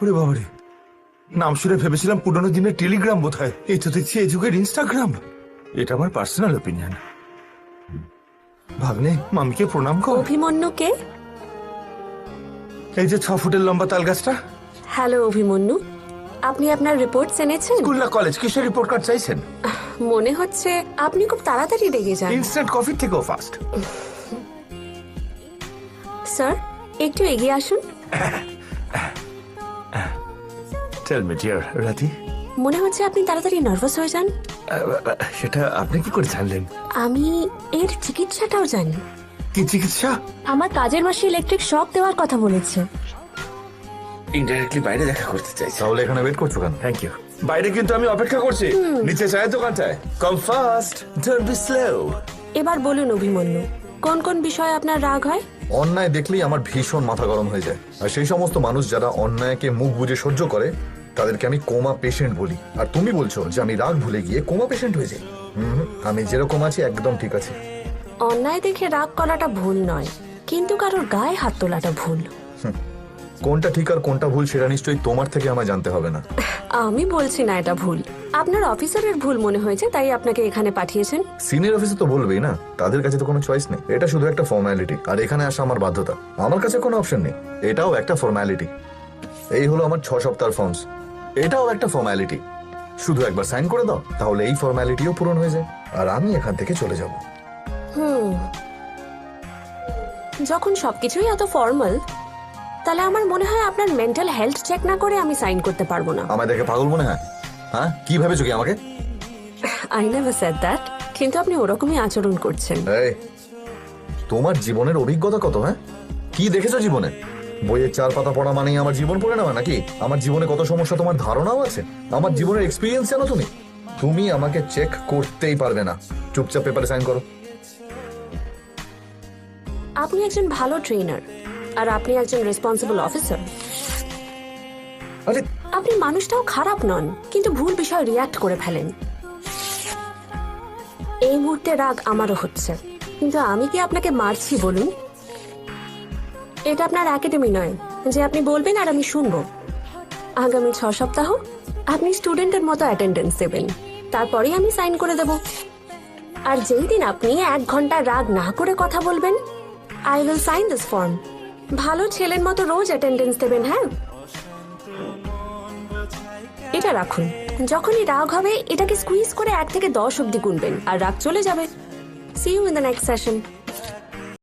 ওরে বাবারে, নাম শুনে ভেবেছিলাম পুরোনো দিনের টেলিগ্রাম বোধহয়, এই তো দেখছি এই যুগের ইনস্টাগ্রাম। এটা আমার পার্সোনাল ওপিনিয়ন। ভাগ্নে, মামিকে প্রণাম কর। অভিমন্যুকে? এই যে 6 ফুটের লম্বা তাল গাছটা। হ্যালো অভিমন্যু, আপনি আপনার রিপোর্ট এনেছেন? স্কুল না কলেজ, কিসের রিপোর্ট কার্ড চাইছেন? মনে হচ্ছে আপনি খুব তাড়াতাড়ি রেগে যান। ইনস্ট্যান্ট কফির থেকেও ফাস্ট। স্যার, একটু এগিয়ে আসুন। Tell me dear Radhi. মনে হচ্ছে আপনি তাড়াতাড়ি নার্ভাস হয়ে যান। সেটা আপনি কি করে জানলেন? আমি এর চিকিৎসাটাও জানি। কি চিকিৎসা? আমার কাজের মাসে ইলেকট্রিক শক দেওয়ার কথা বলেছে। ইনডাইরেক্টলি বাইরে দেখা করতে চাই। তাহলে এখানে ওয়েট করছো কেন? Thank you. বাইরে কিন্তু আমি অপেক্ষা করছি, নিচে চায়ের দোকানটায়। Come fast, don't be slow. এবার বলুন অভিমন্যু, কোন কোন বিষয়ে আপনার রাগ হয়? অন্যায় দেখলেই আমার ভীষণ মাথা গরম হয়ে যায়। আর সেই সমস্ত মানুষ যারা অন্যায়কে মুখ বুজে সহ্য করে তাদেরকে আমি কোমা পেশেন্ট বলি। আর তুমি বলছো যে আমি রাগ ভুলে গিয়ে কোমা পেশেন্ট হয়ে যাই? আমি যেরকম আছি একদম ঠিক আছে। অন্যায় দেখে রাগ করাটা ভুল নয়, কিন্তু কারোর গায়ে হাত তোলাটা ভুল। কোনটা ঠিক আর কোনটা ভুল সেটা নিশ্চয়ই তোমার থেকে আমায় জানতে হবে না। আমি বলছি না এটা ভুল, আপনার অফিসারের ভুল মনে হয়েছে তাই আপনাকে এখানে পাঠিয়েছেন। সিনিয়র অফিসে তো বলবেই না, তাদের কাছে তো কোনো চয়েস নেই। এটা শুধু একটা ফর্মালিটি, আর এখানে আসা আমার বাধ্যতা। আমার কাছে কোনো অপশন নেই, এটাও একটা ফর্মালিটি। এই হলো আমার 6 সপ্তাহের ফর্মস, এটাও একটা ফর্মালিটি। শুধু একবার সাইন করে দাও, তাহলে এই ফর্মালিটিও পূরণ হয়ে যায়, আর আমি এখান থেকে চলে যাব। যখন সবকিছুই এত ফর্মাল, তাহলে আমার মনে হয় আপনার মেন্টাল হেলথ চেক না করে আমি সাইন করতে পারবো না। আমায় দেখে পাগল মনে হয়? হ্যাঁ, কি ভেবেছো কি আমাকে? আই নেভার সেড দ্যাট, কিন্তু আপনি ওরকমই আচরণ করছেন। এই, তোমার জীবনের অভিজ্ঞতা কত? হ্যাঁ, কি দেখেছো জীবনে? বইয়ের 4 পাতা পড়া মানেই আমার জীবন পড়ে নেওয়া নাকি? আমার জীবনে কত সমস্যা তোমার ধারণাও আছে? আমার জীবনের এক্সপিরিয়েন্স জানো তুমি? তুমি আমাকে চেক করতেই পারবে না। চুপচাপ পেপারে সাইন করো। আপনি একজন ভালো ট্রেনার, আর আপনি একজন রেসপন্সিবল অফিসার। আরে আপনি মানুষটাও খারাপ নন, কিন্তু ভুল বিষয় রিয়াক্ট করে ফেলেন। এই মুহূর্তে রাগ আমারও হচ্ছে, কিন্তু আমি কি আপনাকে মারছি বলুন? এটা আপনার একাডেমি নয় যে আপনি বলবেন আর আমি শুনবো। আগামী 6 সপ্তাহ আপনি স্টুডেন্টের মতো অ্যাটেন্ডেন্স দেবেন, তারপরেই আমি সাইন করে দেব। আর যেই দিন আপনি 1 ঘন্টা রাগ না করে কথা বলবেন, I will sign this form. ভালো ছেলের মতো রোজ অ্যাটেন্ডেন্স দেবেন। হ্যাঁ, এটা রাখুন। যখনই রাগ হবে এটাকে স্কুইজ করে 1 থেকে 10 অব্দি গুনবেন, আর রাগ চলে যাবে। See you in the next session.